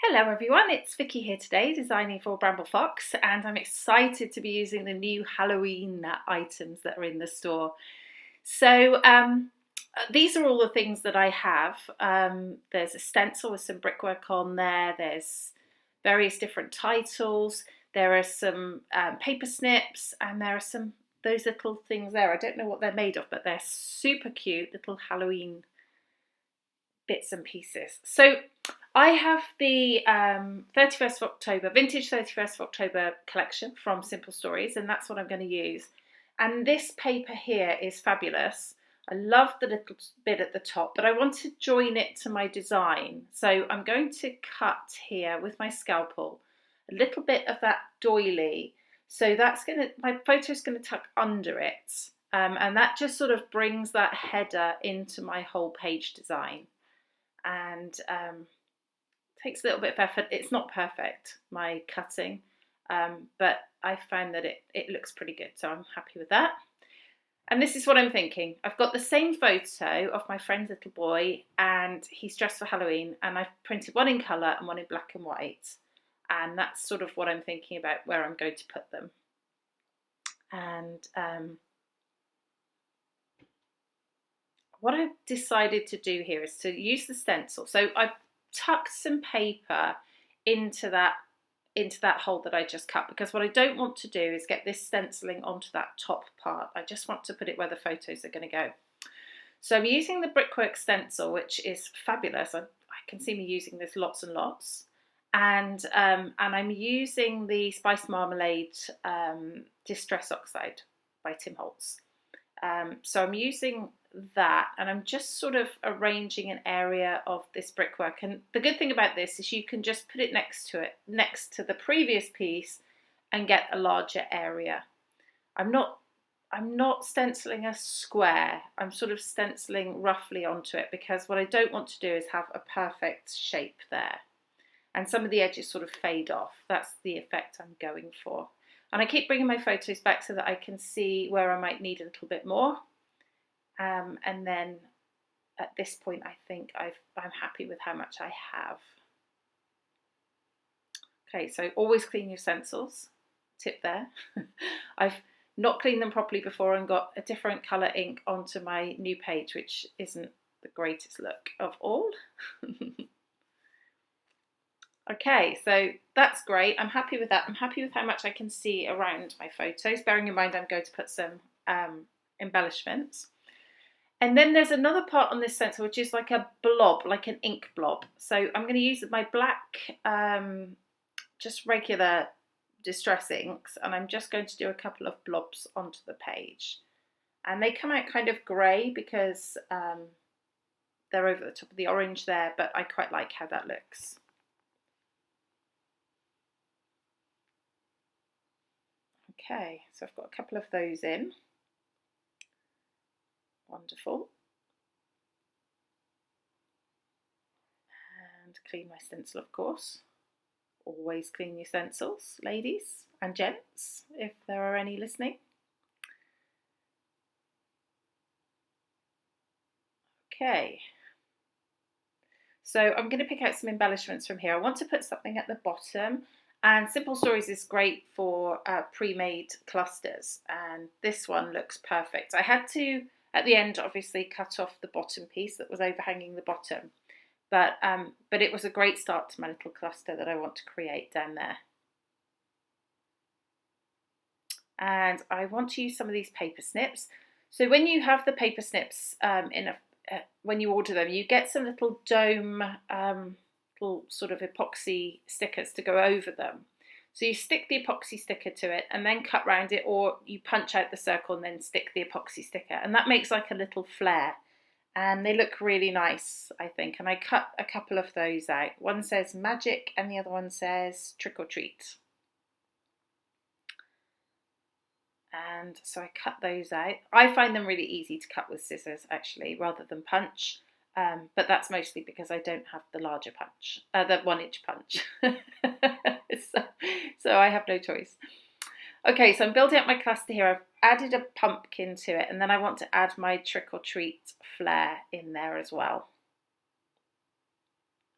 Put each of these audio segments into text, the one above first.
Hello everyone, it's Vicki here today designing for Bramble Fox, and I'm excited to be using the new Halloween items that are in the store. So these are all the things that I have. There's a stencil with some brickwork on there, there's various different titles, there are some paper snips, and there are some those little things there. I don't know what they're made of, but they're super cute little Halloween bits and pieces. So I have the 31st of October, vintage 31st of October collection from Simple Stories, and that's what I'm going to use. And this paper here is fabulous. I love the little bit at the top, but I want to join it to my design. So I'm going to cut here with my scalpel a little bit of that doily. So that's going to, my photo is going to tuck under it. And that just sort of brings that header into my whole page design. And takes a little bit of effort. It's not perfect, my cutting, but I found that it looks pretty good, so I'm happy with that. And this is what I'm thinking. I've got the same photo of my friend's little boy, and he's dressed for Halloween, and I've printed one in colour and one in black and white, and that's sort of what I'm thinking about where I'm going to put them. And what I've decided to do here is to use the stencil. So I've tucked some paper into that hole that I just cut, because what I don't want to do is get this stenciling onto that top part. I just want to put it where the photos are going to go. So I'm using the brickwork stencil, which is fabulous. I can see me using this lots and lots. And I'm using the Spice Marmalade Distress Oxide by Tim Holtz. So I'm using that, and I'm just sort of arranging an area of this brickwork. And the good thing about this is you can just put it next to the previous piece and get a larger area. I'm not stenciling a square. I'm sort of stenciling roughly onto it, because what I don't want to do is have a perfect shape there. And some of the edges sort of fade off. That's the effect I'm going for. And I keep bringing my photos back so that I can see where I might need a little bit more. And then at this point, I think I'm happy with how much I have. Okay, so always clean your stencils. Tip there. I've not cleaned them properly before and got a different colour ink onto my new page, which isn't the greatest look of all. Okay, so that's great. I'm happy with that. I'm happy with how much I can see around my photos, bearing in mind I'm going to put some embellishments. And then there's another part on this stencil, which is like a blob, like an ink blob. So I'm going to use my black, just regular distress inks, and I'm just going to do a couple of blobs onto the page. And they come out kind of grey because they're over the top of the orange there, but I quite like how that looks. Okay, so I've got a couple of those in. Wonderful. And clean my stencil, of course. Always clean your stencils, ladies and gents, if there are any listening. Okay. So I'm going to pick out some embellishments from here. I want to put something at the bottom. And Simple Stories is great for pre-made clusters, and this one looks perfect. I had to, at the end, obviously cut off the bottom piece that was overhanging the bottom, but it was a great start to my little cluster that I want to create down there. And I want to use some of these paper snips. So when you have the paper snips when you order them, you get some little dome little sort of epoxy stickers to go over them. So you stick the epoxy sticker to it and then cut round it, or you punch out the circle and then stick the epoxy sticker, and that makes like a little flare, and they look really nice, I think. And I cut a couple of those out. One says magic and the other one says trick or treat. And so I cut those out. I find them really easy to cut with scissors, actually, rather than punch. But that's mostly because I don't have the larger punch, the 1-inch punch. so I have no choice. Okay, so I'm building up my cluster here. I've added a pumpkin to it, and then I want to add my trick or treat flair in there as well.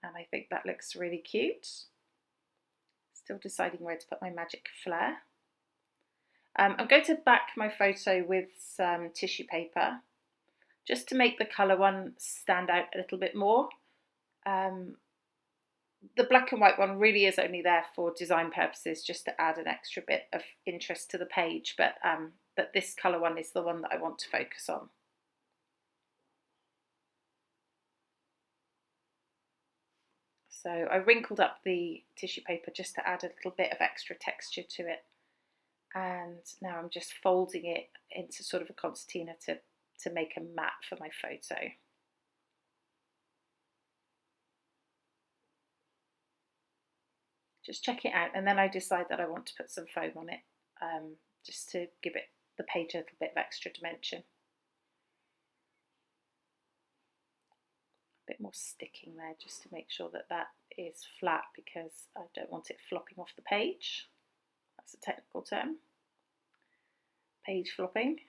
and I think that looks really cute. Still deciding where to put my magic flare. I'm going to back my photo with some tissue paper just to make the colour one stand out a little bit more. The black and white one really is only there for design purposes, just to add an extra bit of interest to the page, but this colour one is the one that I want to focus on. So I wrinkled up the tissue paper just to add a little bit of extra texture to it. And now I'm just folding it into sort of a concertina to make a mat for my photo. Just check it out, and then I decide that I want to put some foam on it, just to give it the page a little bit of extra dimension. A bit more sticking there just to make sure that that is flat, because I don't want it flopping off the page. That's a technical term. Page flopping.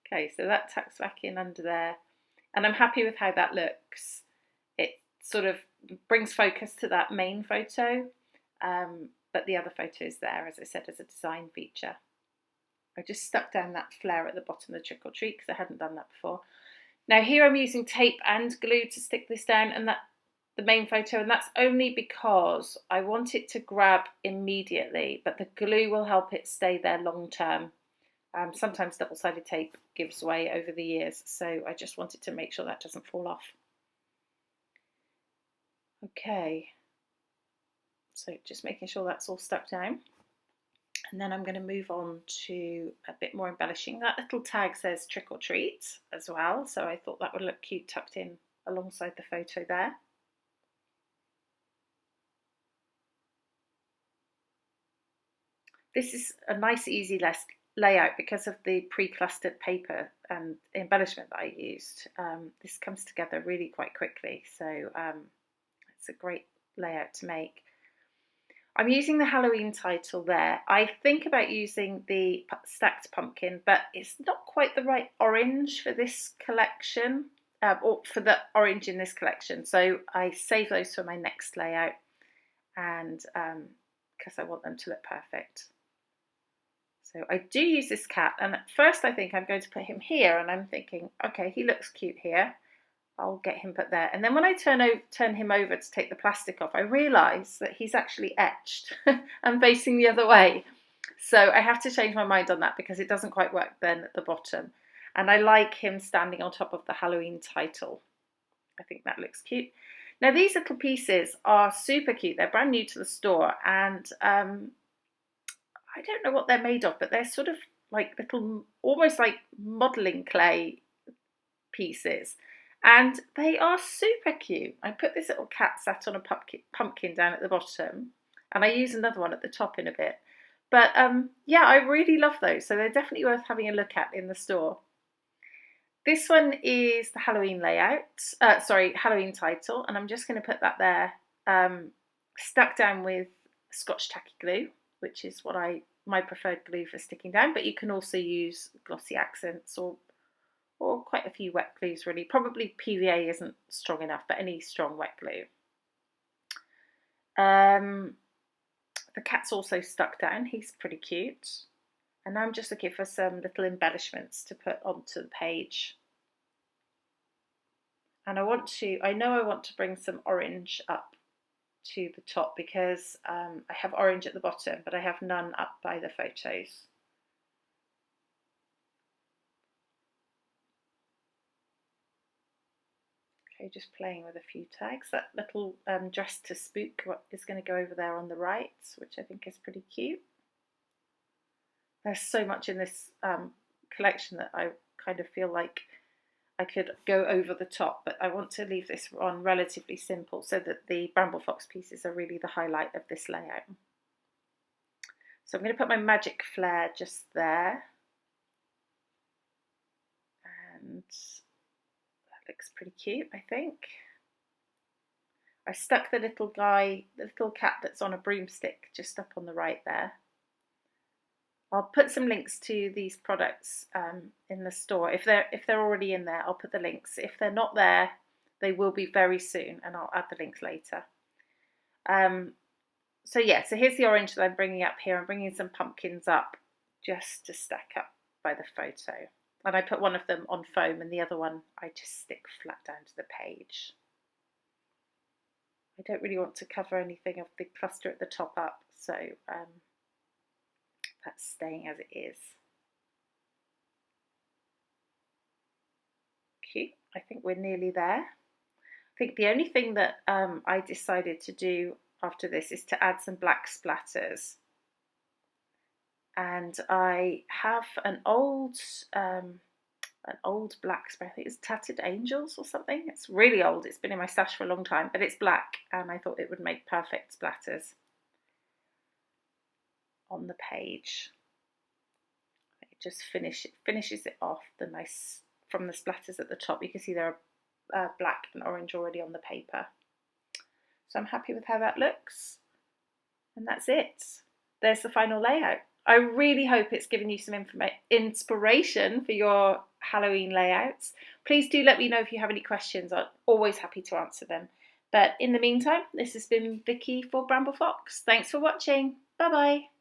Okay, so that tucks back in under there, and I'm happy with how that looks. It sort of brings focus to that main photo, but the other photo is there, as I said, as a design feature. I just stuck down that flare at the bottom of the trick or treat because I hadn't done that before. Now here I'm using tape and glue to stick this down, and that the main photo, and that's only because I want it to grab immediately, but the glue will help it stay there long term. Sometimes double-sided tape gives way over the years, so I just wanted to make sure that doesn't fall off. Okay, so just making sure that's all stuck down. And then I'm going to move on to a bit more embellishing. That little tag says trick or treat as well, so I thought that would look cute tucked in alongside the photo there. This is a nice easy layout because of the pre-clustered paper and embellishment that I used. This comes together really quite quickly, so it's a great layout to make. I'm using the Halloween title there. I think about using the stacked pumpkin, but it's not quite the right orange for this collection, or for the orange in this collection. So I save those for my next layout, and because I want them to look perfect. So I do use this cat, and at first I think I'm going to put him here, and I'm thinking, okay, he looks cute here. I'll get him put there. And then when I turn him over to take the plastic off, I realise that he's actually etched and facing the other way. So I have to change my mind on that because it doesn't quite work then at the bottom. And I like him standing on top of the Halloween title. I think that looks cute. Now these little pieces are super cute. They're brand new to the store, and I don't know what they're made of, but they're sort of like little, almost like modelling clay pieces. And they are super cute. I put this little cat sat on a pumpkin down at the bottom, and I use another one at the top in a bit. But yeah, I really love those. So they're definitely worth having a look at in the store. This one is the Halloween layout, Halloween title, and I'm just going to put that there, stuck down with Scotch tacky glue, which is my preferred glue for sticking down. But you can also use glossy accents or quite a few wet glues really. Probably PVA isn't strong enough, but any strong wet glue. The cat's also stuck down. He's pretty cute. And now I'm just looking for some little embellishments to put onto the page. And I know I want to bring some orange up to the top because I have orange at the bottom, but I have none up by the photos. Okay, just playing with a few tags. That little dress to spook is going to go over there on the right, which I think is pretty cute. There's so much in this collection that I kind of feel like I could go over the top, but I want to leave this on relatively simple so that the Bramble Fox pieces are really the highlight of this layout. So I'm going to put my magic flare just there. And that looks pretty cute, I think. I stuck the little cat that's on a broomstick just up on the right there. I'll put some links to these products in the store. If they're already in there, I'll put the links. If they're not there, they will be very soon, and I'll add the links later. So yeah, so here's the orange that I'm bringing up here. I'm bringing some pumpkins up just to stack up by the photo. And I put one of them on foam and the other one I just stick flat down to the page. I don't really want to cover anything of the cluster at the top up, so that's staying as it is. Cute. I think we're nearly there. I think the only thing that I decided to do after this is to add some black splatters. And I have an old black spray. I think it's Tattered Angels or something. It's really old. It's been in my stash for a long time, but it's black, and I thought it would make perfect splatters on the page. It just finishes it off the nice from the splatters at the top. You can see there are black and orange already on the paper. So I'm happy with how that looks, and that's it. There's the final layout. I really hope it's given you some inspiration for your Halloween layouts. Please do let me know if you have any questions. I'm always happy to answer them. But in the meantime, this has been Vicki for Bramble Fox. Thanks for watching. Bye bye.